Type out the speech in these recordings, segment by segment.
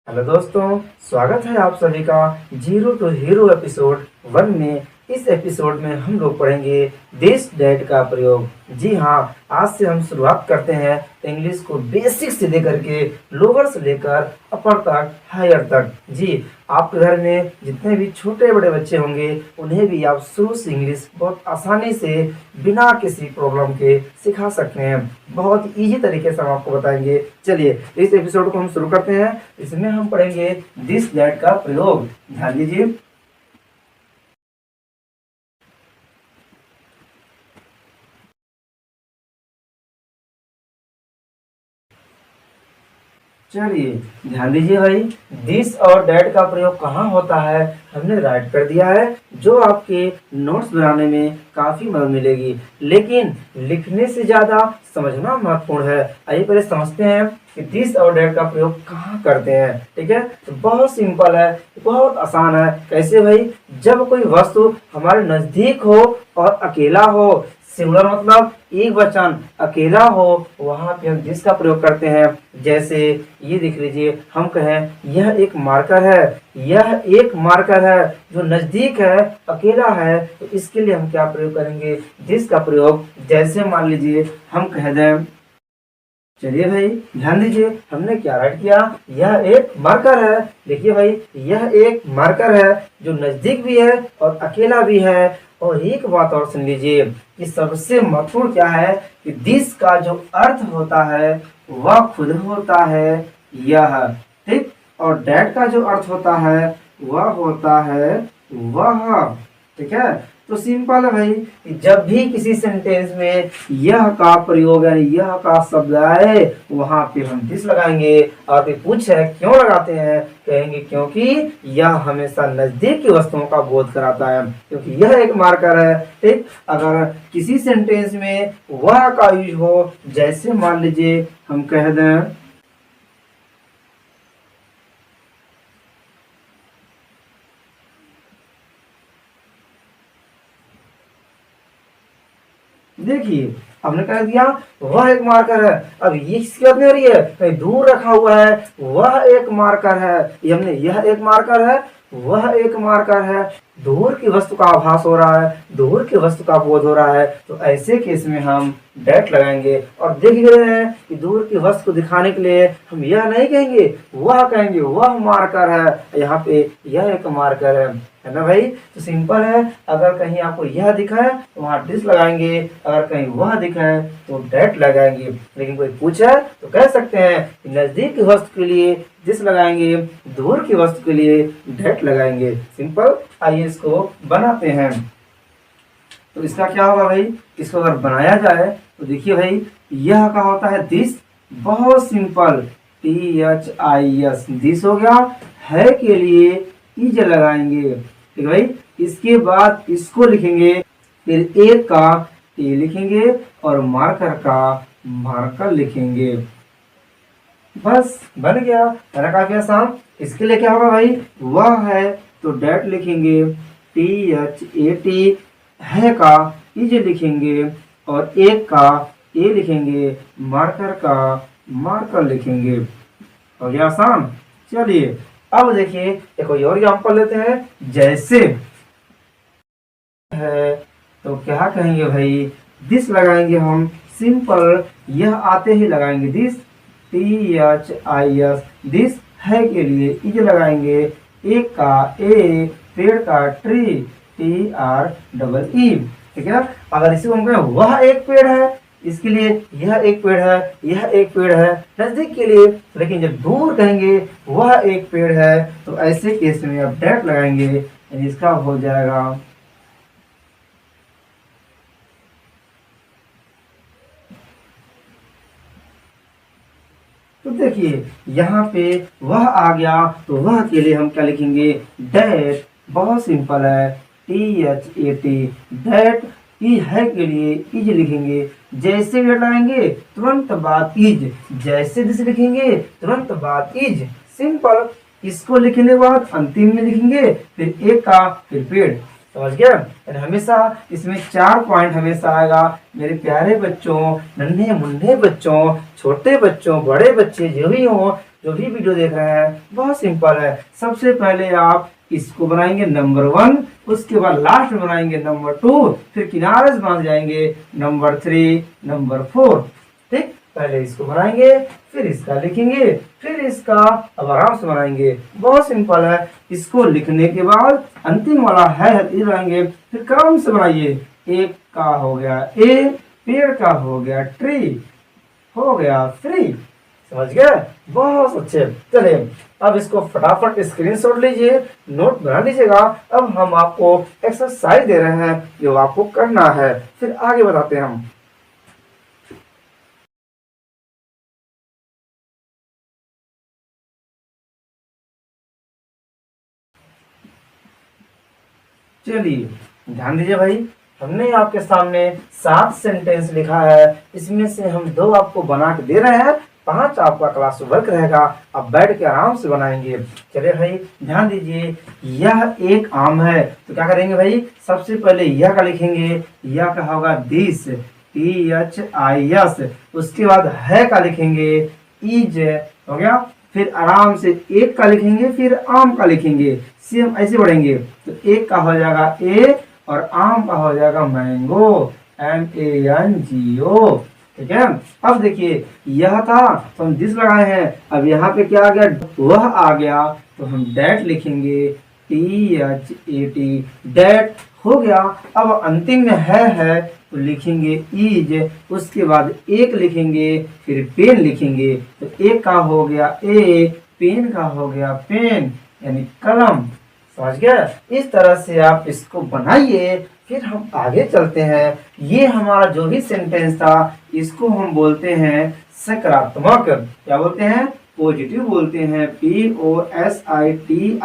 Hello दोस्तों, स्वागत है आप सभी का जीरो टू हीरो एपिसोड 1 में। इस एपिसोड में हम लोग पढ़ेंगे दिस डैट का प्रयोग। जी हाँ, आज से हम शुरुआत करते हैं इंग्लिश को बेसिक से लेकर के लोअर से लेकर अपर तक, हायर तक। जी, आपके घर में जितने भी छोटे बड़े बच्चे होंगे उन्हें भी आप शुरू से इंग्लिश बहुत आसानी से बिना किसी प्रॉब्लम के सिखा सकते हैं। बहुत इजी तरीके से हम आपको बताएंगे। चलिए इस एपिसोड को हम शुरू करते हैं। इसमें हम पढ़ेंगे दिस दैट का प्रयोग। ध्यान दीजिए। चलिए ध्यान दीजिए भाई, दिस और डैट का प्रयोग कहाँ होता है हमने राइट कर दिया है, जो आपके नोट्स बनाने में काफी मदद मिलेगी। लेकिन लिखने से ज्यादा समझना महत्वपूर्ण है। आइए पहले समझते हैं कि दिस और डैट का प्रयोग कहाँ करते हैं। ठीक है, तो बहुत सिंपल है, बहुत आसान है। कैसे भाई? जब कोई वस्तु हमारे नजदीक हो और अकेला हो, सिंगुलर मतलब एक वचन, अकेला हो, वहां पे हम दिस का प्रयोग करते हैं। जैसे ये देख लीजिए, हम कहें यह एक मार्कर है, यह एक मार्कर है, जो नजदीक है, अकेला है, तो इसके लिए हम क्या प्रयोग करेंगे? दिस का प्रयोग। जैसे मान लीजिए हम कह दें, चलिए भाई ध्यान दीजिए, हमने क्या राइट किया? यह एक मार्कर है। देखिए भाई, यह एक मार्कर है जो नजदीक भी है और अकेला भी है। और एक बात और सुन लीजिए कि सबसे महत्वपूर्ण क्या है कि दिस का जो अर्थ होता है वह खुद होता है यह। ठीक, और डैट का जो अर्थ होता है वह होता है वह। ठीक है, तो सिंपल है भाई कि जब भी किसी सेंटेंस में यह का प्रयोग यानी यह का शब्द आए वहां पे हम दिस लगाएंगे। और फिर पूछे क्यों लगाते हैं, कहेंगे क्योंकि यह हमेशा नजदीक की वस्तुओं का बोध कराता है, क्योंकि यह एक मार्कर है। ठीक, अगर किसी सेंटेंस में वह का यूज हो, जैसे मान लीजिए हम कह दें, देखिए हमने कह दिया वह एक मार्कर है। अब ये किसकी बात नहीं हो रही है, कहीं दूर रखा हुआ है, वह एक मार्कर है। ये हमने यह एक मार्कर है, वह एक मार्कर है, दूर की वस्तु का आभास हो रहा है, दूर की वस्तु का बोध हो रहा है। तो ऐसे केस में हम डैट लगाएंगे। और देख रहे हैं कि दूर की वस्तु को दिखाने के लिए हम यह नहीं कहेंगे, वह कहेंगे, वह मार्कर है। यहाँ पे यह एक मार्कर है ना भाई? तो सिंपल है, अगर कहीं आपको यह दिखा है तो वहां डिस लगाएंगे, अगर कहीं वह दिखा है तो डैट लगाएंगे। लेकिन कोई पूछे तो कह सकते हैं कि नजदीक की वस्तु के लिए दिस लगाएंगे, दूर की वस्तु के लिए डैट लगाएंगे। सिंपल। आइए इसको बनाते हैं। तो इसका क्या होगा भाई? इसको अगर बनाया जाए तो देखिए भाई, यह का होता है दिस। बहुत सिंपल, THIS दिस हो गया। है के लिए इज लगाएंगे। ठीक है भाई, इसके बाद इसको लिखेंगे, फिर एक का ए लिखेंगे और मार्कर का मार्कर लिखेंगे। बस बन गया, है ना? काफी आसान। इसके लिए क्या होगा भाई? वह है तो डैट लिखेंगे, THAT, है का इज लिखेंगे और एक का ए लिखेंगे, मार्कर का मार्कर लिखेंगे। हो गया आसान। चलिए अब देखिए एक कोई और एग्जाम्पल लेते हैं। जैसे है तो क्या कहेंगे भाई? दिस लगाएंगे हम। सिंपल, यह आते ही लगाएंगे दिस, THIS दिस। है के लिए इज लगाएंगे, एक का ए, पेड़ का ट्री, TREE। ठीक है ना? अगर इसी को हम कहें वह एक पेड़ है, इसके लिए यह एक पेड़ है, यह एक पेड़ है, नजदीक के लिए। लेकिन जब दूर कहेंगे वह एक पेड़ है, तो ऐसे केस में आप डैट लगाएंगे, इसका हो जाएगा। तो देखिए यहाँ पे वह आ गया, तो वह के लिए हम क्या लिखेंगे? डैट। बहुत सिंपल है, THAT डैट। ई है के लिए इज लिखेंगे, जैसे भी लगाएंगे तुरंत बाद इज, जैसे दिस लिखेंगे तुरंत बाद इज। सिंपल। इसको लिखने के बाद अंतिम में लिखेंगे, फिर एक का, फिर पेड़। समझ गया? यानी हमेशा इसमें 4 पॉइंट हमेशा आएगा। मेरे प्यारे बच्चों, नन्हे मुन्ने बच्चों, छोटे बच्चों, बड़े बच्चे जो भी हों, जो भी वीडियो देख रहे हैं बहुत सिंपल है। सबसे पहले आप इसको बनाएंगे नंबर 1, उसके बाद लास्ट में बनाएंगे नंबर 2, फिर किनारे से बन जाएंगे नंबर 3, नंबर 4। ठीक, पहले इसको बनाएंगे, फिर इसका लिखेंगे, फिर इसका अब आराम से बनाएंगे। बहुत सिंपल है। इसको लिखने के बाद अंतिम वाला है लगाएंगे, फिर क्रम से बनाइए। एक का हो गया ए, पेड़ का हो गया ट्री, हो गया फ्री। समझ गए? बहुत अच्छे। चलिए अब इसको फटाफट स्क्रीनशॉट लीजिए, नोट बना लीजिएगा। अब हम आपको एक्सरसाइज दे रहे हैं जो आपको करना है, फिर आगे बताते हैं हम। चलिए ध्यान दीजिए भाई, हमने आपके सामने 7 सेंटेंस लिखा है, इसमें से हम 2 आपको बना के दे रहे हैं, 5 आपका क्लास वर्क रहेगा। आप बैठ के आराम से बनाएंगे। चलिए भाई ध्यान दीजिए, यह एक आम है, तो क्या करेंगे भाई, सबसे पहले यह का लिखेंगे, यह का होगा दिस, THIS। उसके बाद है का लिखेंगे, इज, हो गया। फिर आराम से एक का लिखेंगे, फिर आम का लिखेंगे, सेम ऐसे बढ़ेंगे। तो एक का हो जाएगा ए और आम का हो जाएगा मैंगो, MANGO। ठीक है। अब देखिए यह था तो हम दिस लगाए हैं, अब यहाँ पे क्या आ गया, वह आ गया, तो हम डेट लिखेंगे, THAT, डेट हो गया। अब अंतिम में है तो लिखेंगे इज, उसके बाद एक लिखेंगे, फिर पेन लिखेंगे। तो एक का हो गया ए, पेन का हो गया पेन, यानी कलम। समझ गया? इस तरह से आप इसको बनाइए, फिर हम आगे चलते हैं। ये हमारा जो भी सेंटेंस था इसको हम बोलते हैं सकारात्मक। क्या बोलते हैं? पॉजिटिव बोलते हैं, POSITIVE,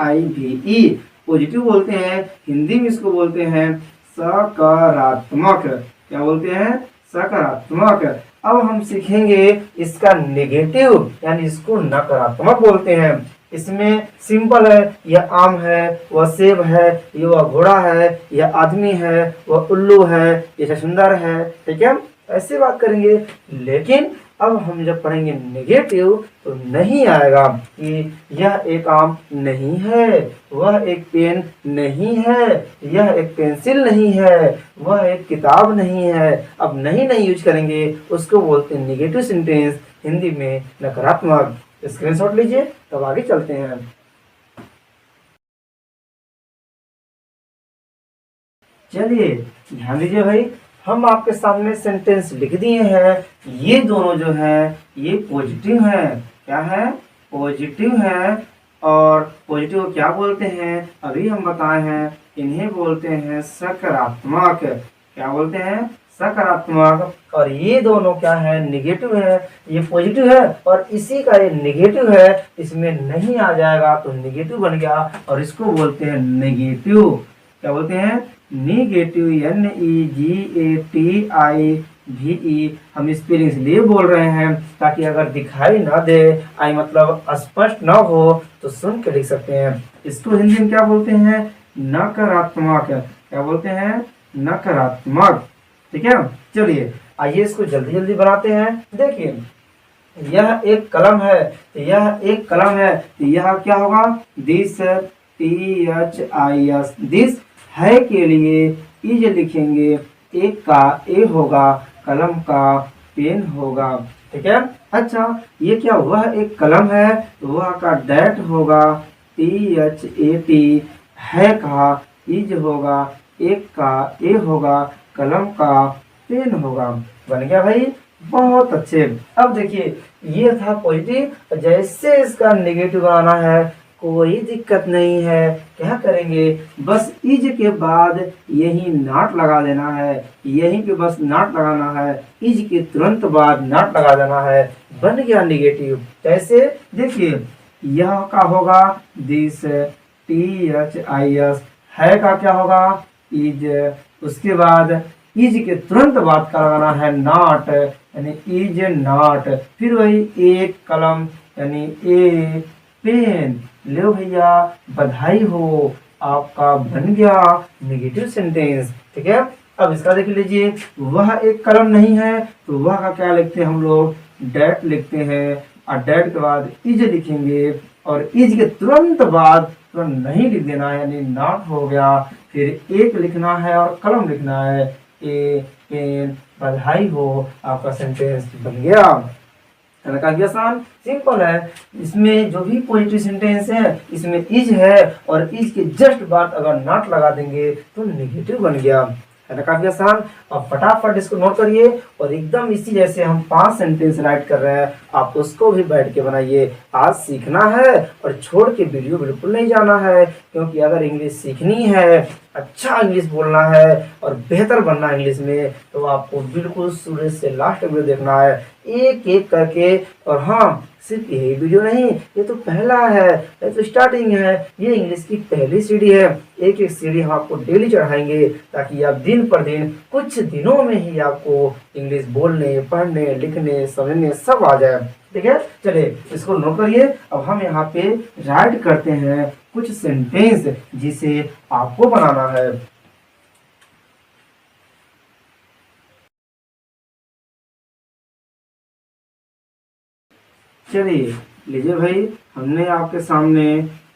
पॉजिटिव बोलते हैं। हिंदी में इसको बोलते हैं सकारात्मक। क्या बोलते हैं? सकारात्मक। अब हम सीखेंगे इसका नेगेटिव, यानी इसको नकारात्मक बोलते हैं। इसमें सिंपल है, यह आम है, वह सेब है, ये वह घोड़ा है, यह आदमी है, वह उल्लू है, ये सुंदर है। ठीक है, ऐसे बात करेंगे। लेकिन अब हम जब पढ़ेंगे नेगेटिव तो नहीं आएगा कि यह एक आम नहीं है, वह एक पेन नहीं है, यह एक पेंसिल नहीं है, वह एक किताब नहीं है। अब नहीं यूज करेंगे, उसको बोलते हैं नेगेटिव सेंटेंस, हिंदी में नकारात्मक। स्क्रीनशॉट लीजिए, तब आगे चलते हैं। चलिए ध्यान दीजिए भाई, हम आपके सामने सेंटेंस लिख दिए हैं। ये दोनों जो है ये पॉजिटिव है। क्या है? पॉजिटिव है। और पॉजिटिव को क्या बोलते हैं अभी हम बताए हैं, इन्हें बोलते हैं सकारात्मक। क्या बोलते हैं? सकारात्मक। और ये दोनों क्या है? निगेटिव है। ये पॉजिटिव है और इसी का ये निगेटिव है, इसमें नहीं आ जाएगा तो निगेटिव बन गया, और इसको बोलते हैं नेगेटिव। क्या बोलते हैं? Negative, NEGATIVE। हम स्पेलिंग इसलिए बोल रहे हैं ताकि अगर दिखाई ना दे, आई मतलब स्पष्ट ना हो, तो सुन के लिख सकते हैं। इसको हिंदी में क्या बोलते हैं? नकारात्मक। क्या बोलते हैं? नकारात्मक। ठीक है। चलिए आइए इसको जल्दी जल्दी बनाते हैं। देखिए यह एक कलम है, यह एक कलम है, यह क्या होगा? This, THIS, this. है के लिए इज लिखेंगे, एक का ए होगा, कलम का पेन होगा। ठीक है। अच्छा ये क्या? वह एक कलम है, वह का डेट होगा, THAT। है का इज होगा, एक का ए होगा, कलम का पेन होगा। बन गया भाई, बहुत अच्छे। अब देखिए ये था पॉजिटिव, जैसे इसका नेगेटिव बनाना है कोई दिक्कत नहीं है। क्या करेंगे? बस इज के बाद यही नॉट लगा देना है, यहीं पे बस नॉट लगाना है, इज के तुरंत बाद नॉट लगा देना है। बन गया नेगेटिव। कैसे? देखिए यह का होगा दिस, THIS। है का क्या होगा? इज। उसके बाद इज के तुरंत बाद का लगाना है नॉट, यानी इज नॉट। फिर वही एक कलम, यानी ए पेन। लो भैया बधाई हो, आपका बन गया नेगेटिव सेंटेंस। ठीक है। अब इसका देख लीजिए, वह एक कलम नहीं है, तो वह का क्या लिखते हैं हम लोग? डेट लिखते हैं, और डेट के बाद इज लिखेंगे और इज के तुरंत बाद तुरंत नहीं लिख देना है, यानी नॉट हो गया। फिर एक लिखना है और कलम लिखना है, ए पेन बधाई हो, आपका सेंटेंस बन गया। है ना, काफी आसान सिंपल है। इसमें जो भी पॉजिटिव सेंटेंस है इसमें इज है और इज के जस्ट बाद अगर नॉट लगा देंगे तो नेगेटिव बन गया। है ना, काफी आसान। अब फटाफट इसको नोट करिए और एकदम इसी जैसे हम 5 सेंटेंस राइट कर रहे हैं, आप उसको भी बैठ के बनाइए। आज सीखना है और छोड़ के वीडियो बिल्कुल नहीं जाना है, क्योंकि अगर इंग्लिश सीखनी है, अच्छा इंग्लिश बोलना है और बेहतर बनना है इंग्लिश में, तो आपको बिल्कुल शुरू से लास्ट वीडियो देखना है, एक एक करके। और हाँ, सिर्फ यही वीडियो नहीं, ये तो पहला है, ये तो स्टार्टिंग है, ये इंग्लिश की पहली सीढ़ी है। एक एक सीढ़ी हम आपको डेली चढ़ाएंगे ताकि आप दिन पर दिन कुछ दिनों में ही आपको इंग्लिश बोलने, पढ़ने, लिखने, समझने सब आ जाए। ठीक है, चलिए इसको नोट करिए। अब हम यहाँ पे राइट करते हैं कुछ सेंटेंस जिसे आपको बनाना है। चलिए लीजिए भाई, हमने आपके सामने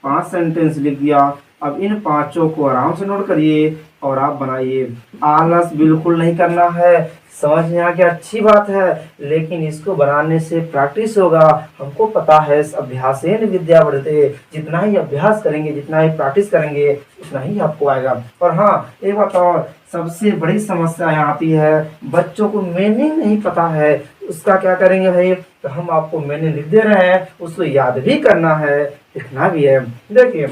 5 सेंटेंस लिख दिया। अब इन पांचों को आराम से नोट करिए और आप बनाइए। आलस बिल्कुल नहीं करना है, समझ में आ गया, अच्छी बात है, लेकिन इसको बनाने से प्रैक्टिस होगा। हमको पता है अभ्यासेन विद्या बढ़ते, जितना ही अभ्यास करेंगे, जितना ही प्रैक्टिस करेंगे, उतना ही आपको आएगा। और हाँ, एक बात और, सबसे बड़ी समस्या यहाँ आती है, बच्चों को मीनिंग नहीं पता है। उसका क्या करेंगे भाई, तो हम आपको मीनिंग लिख दे रहे हैं, उसको याद भी करना है, लिखना भी है। देखिए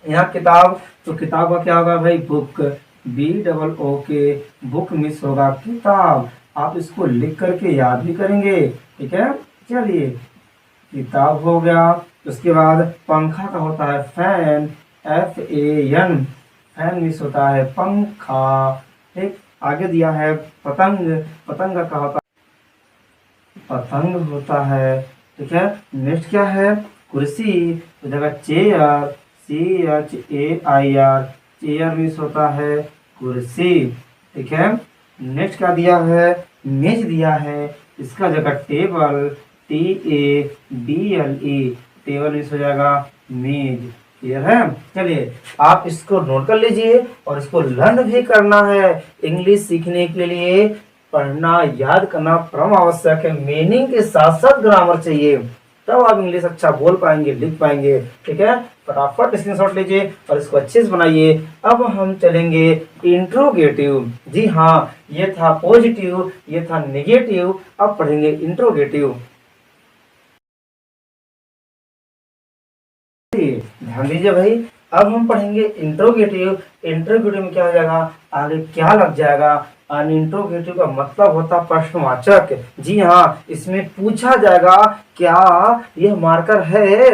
यहाँ किताब, तो किताब का क्या होगा भाई, बुक, BOOK, बुक मिस होगा किताब। आप इसको लिख करके याद भी करेंगे। ठीक है, चलिए किताब हो गया। उसके बाद पंखा का होता है फैन, FAN, फैन मिस होता है पंखा। ठीक, आगे दिया है पतंग, पतंग का होता है पतंग होता है। ठीक है, नेक्स्ट क्या है, कुर्सी, तो जगह चेयर, CHAIR, चेयर मिस होता है कुर्सी। ठीक है, नेक्स्ट क्या दिया है, मेज दिया है, इसका जगह टेबल, TABLE, टेबल मिस हो जाएगा मेज। क्लियर है, चलिए आप इसको नोट कर लीजिए और इसको लर्न भी करना है। इंग्लिश सीखने के लिए पढ़ना, याद करना परम आवश्यक है। मीनिंग के साथ साथ ग्रामर चाहिए, तब आप इंग्लिश अच्छा बोल पाएंगे, लिख पाएंगे। ठीक है, फटाफट स्क्रीनशॉट लीजिए और इसको अच्छे से बनाइए। अब हम चलेंगे इंट्रोगेटिव। जी हाँ, ये था पॉजिटिव, ये था नेगेटिव, अब पढ़ेंगे इंट्रोगेटिव। ध्यान दीजिए भाई, अब हम पढ़ेंगे इंट्रोगेटिव। इंट्रोगेटिव में क्या हो जाएगा, आगे क्या लग जाएगा, इंट्रोगेटिव का मतलब होता प्रश्नवाचक। जी हाँ, इसमें पूछा जाएगा क्या यह मार्कर है,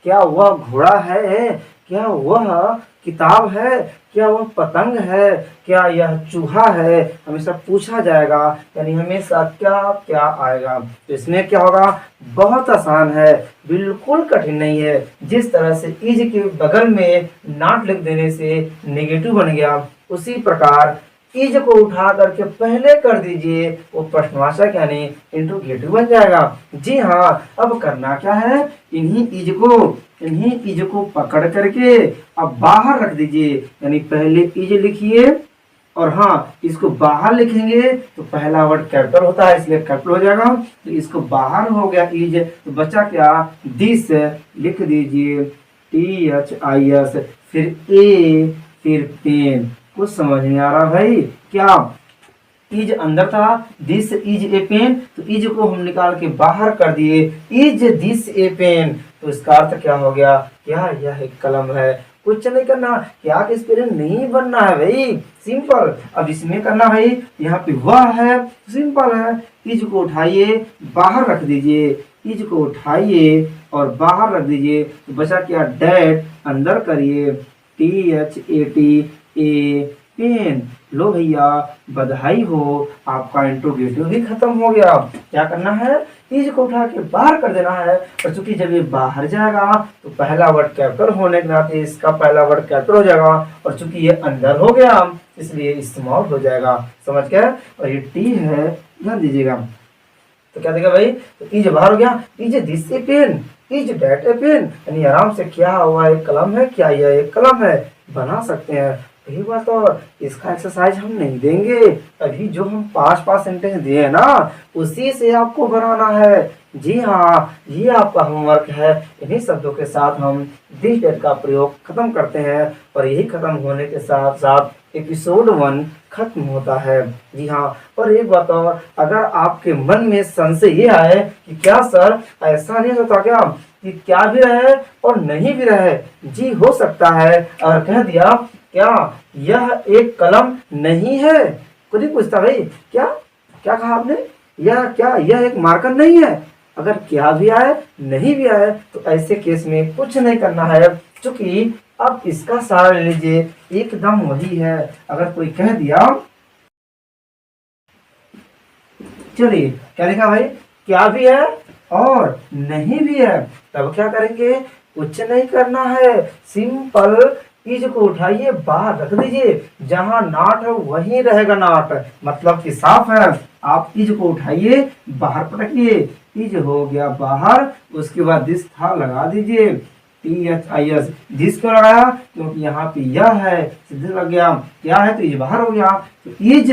क्या वह घोड़ा है, क्या वह किताब है, क्या वह पतंग है, क्या यह चूहा है, हमेशा पूछा जाएगा, यानी हमेशा क्या क्या आएगा। तो इसमें क्या होगा, बहुत आसान है, बिल्कुल कठिन नहीं है। जिस तरह से इज के बगल में नॉट लिख देने से नेगेटिव बन गया, उसी प्रकार इज को उठा करके पहले कर दीजिए, वो प्रश्नवाचक यानी इंट्रोगेटिव बन जाएगा। जी हाँ, अब करना क्या है, इन्हीं इज को पकड़ करके अब बाहर रख दीजिए, यानी पहले इज लिखिए और हाँ, इसको बाहर लिखेंगे तो पहला वर्ड कैपिटल होता है, इसलिए कैपिटल हो जाएगा। तो इसको बाहर हो गया इज, तो बचा क्या, दिस लिख दीजिए, THIS, फिर ए, फिर पेन। कुछ समझ नहीं आ रहा भाई, क्या इज अंदर था, दिस इज ए पेन, तो इज को हम निकाल के बाहर कर दिए, इज दिस ए पेन, तो इसका अर्थ क्या हो गया, क्या यह एक कलम है। कुछ नहीं करना, क्या कि स्पेलिंग नहीं बनना है भाई, सिंपल। अब इसमें करना भाई, यहाँ पे वह है, सिंपल है, इज को उठाइए बाहर रख दीजिए, इज को उठाइए और बाहर रख दीजिए, तो बचा क्या, डैट अंदर करिए, THAT पेन। लो भैया बधाई हो, आपका इंट्रोगेटिव भी खत्म हो गया। क्या करना है, इज को उठा के बाहर कर देना है, और चूंकि जब ये बाहर जाएगा तो पहला वर्ड कैपिटल होने के नाते इसका पहला वर्ड कैपिटल हो जाएगा, और चूंकि ये अंदर हो गया इसलिए स्मॉल हो जाएगा। समझ गए, और ये टी है, ध्यान दीजिएगा। तो क्या देगा भाई, तो इज बाहर हो गया, is this a pen, is that a pen, यानी आराम से क्या हुआ, एक कलम है, क्या यह एक कलम है, बना सकते हैं। यही बात, और इसका एक्सरसाइज हम नहीं देंगे, अभी जो हम पास सेंटेंस दिए हैं ना उसी से आपको बनाना है। जी हाँ, ये आपका होमवर्क है। इन्हीं शब्दों के साथ हम दिस डेट का प्रयोग खत्म करते हैं, और यही खत्म होने के साथ साथ एपिसोड 1 खत्म होता है। जी हाँ, और एक बात और, अगर आपके मन में संशय ये आए कि क्या सर ऐसा नहीं होता क्या कि क्या भी रहे और नहीं भी रहे, जी हो सकता है। और कह दिया क्या यह एक कलम नहीं है, खुद ही पूछता भाई क्या क्या कहा आपने, यह क्या यह एक मार्कर नहीं है। अगर क्या भी आए नहीं भी आए तो ऐसे केस में कुछ नहीं करना है, क्योंकि अब इसका सहारा ले लीजिए, एकदम वही है। अगर कोई कह दिया, चलिए क्या लिखा भाई, क्या भी है और नहीं भी है, तब क्या करेंगे, कुछ नहीं करना है, सिंपल इज को उठाइए बाहर रख दीजिए, जहां नाट है वहीं रहेगा नाट, मतलब कि साफ है। आप इज को उठाइए बाहर पटकिए, इज हो गया बाहर, उसके बाद दिस था लगा दीजिए, THIS, दिस क्यों लगाया, क्योंकि यहाँ पे यह है, सीधे लग गया, क्या है तो इज बाहर हो गया, तो इज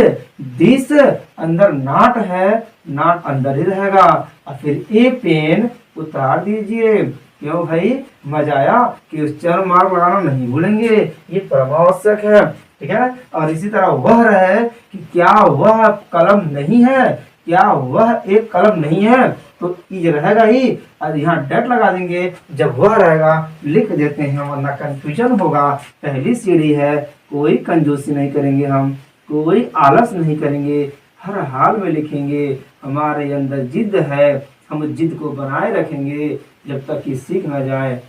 दिस अंदर नाट है, नाट अंदर ही रहेगा, और फिर ए पेन उतार दीजिए। क्यों भाई, मजा आया, क्वेश्चन मार्क लगाना नहीं भूलेंगे, ये परमावश्यक है, ठीक है। और इसी तरह वह रहे कि क्या वह कलम नहीं है, क्या वह एक कलम नहीं है, तो इज रहेगा ही, और यहाँ डेट लगा देंगे, जब वह रहेगा लिख देते हैं, वरना कंफ्यूजन होगा। पहली सीढ़ी है, कोई कंजूसी नहीं करेंगे, हम कोई आलस नहीं करेंगे, हर हाल में लिखेंगे, हमारे अंदर जिद है, हम जिद को बनाए रखेंगे जब तक कि सीख ना जाए।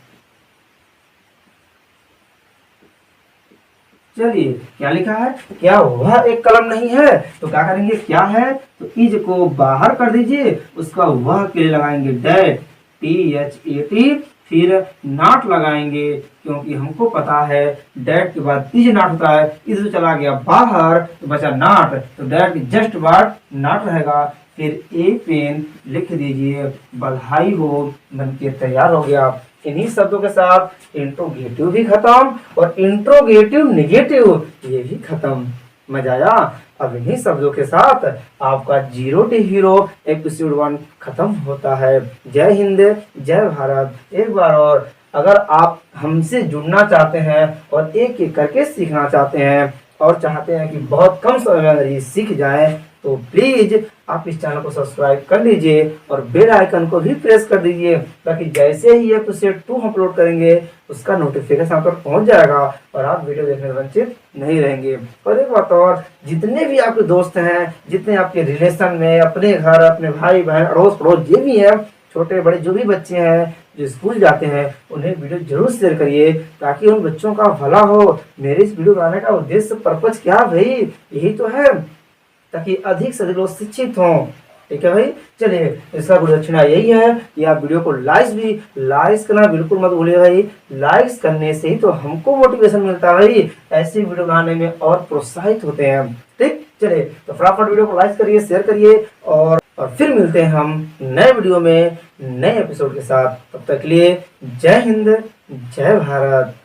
चलिए क्या लिखा है, क्या वह एक कलम नहीं है, तो क्या करेंगे, क्या है तो इज को बाहर कर दीजिए, उसका वह के लिए लगाएंगे डेट, THAT, फिर नाट लगाएंगे, क्योंकि हमको पता है डेट के बाद इज नाट होता है, इज तो चला गया बाहर तो बचा नाट, तो डेट जस्ट बाद नाट रहेगा, फिर ए पेन लिख दीजिए, बधाई हो, बन के तैयार हो गया। इन्हीं शब्दों के साथ इंट्रोगेटिव भी खत्म और इंट्रोगेटिव नेगेटिव ये भी खत्म। मजा आया। अब इन्हीं शब्दों के साथ आपका 0 to हीरो एपिसोड 1 खत्म होता है। जय हिंद, जय भारत। एक बार और, अगर आप हमसे जुड़ना चाहते हैं और एक एक करके सीखना चाहते हैं और चाहते हैं कि बहुत कम समय में अगर ये सीख जाए, तो प्लीज आप इस चैनल को सब्सक्राइब कर लीजिए और बेल आइकन को भी प्रेस कर दीजिए, ताकि जैसे ही एपिसोड 2 अपलोड करेंगे उसका नोटिफिकेशन आप तक पहुंच जाएगा और आप वीडियो देखने से वंचित नहीं रहेंगे। और एक बात और, जितने भी आपके दोस्त हैं, जितने आपके रिलेशन में, अपने घर, अपने भाई बहन, अड़ोस पड़ोस जो भी है, छोटे बड़े जो भी बच्चे हैं जो स्कूल जाते हैं, उन्हें वीडियो जरूर शेयर करिए, ताकि उन बच्चों का भला हो। मेरे इस वीडियो बनाने का उद्देश्य, पर्पज क्या भाई, यही तो है, ताकि अधिक से अधिक लोग शिक्षित हों। ठीक है भाई, चलिए इसका गुरु दक्षिणा यही है कि आप वीडियो को लाइक करना बिल्कुल मत भूलिए भाई। लाइक्स करने से ही तो हमको मोटिवेशन मिलता है भाई, ऐसी वीडियो बनाने में और प्रोत्साहित होते हैं। ठीक, चलिए तो फटाफट वीडियो को लाइक करिए, शेयर करिए, और फिर मिलते हैं हम नए वीडियो में नए एपिसोड के साथ। तब तक के लिए जय हिंद, जय भारत।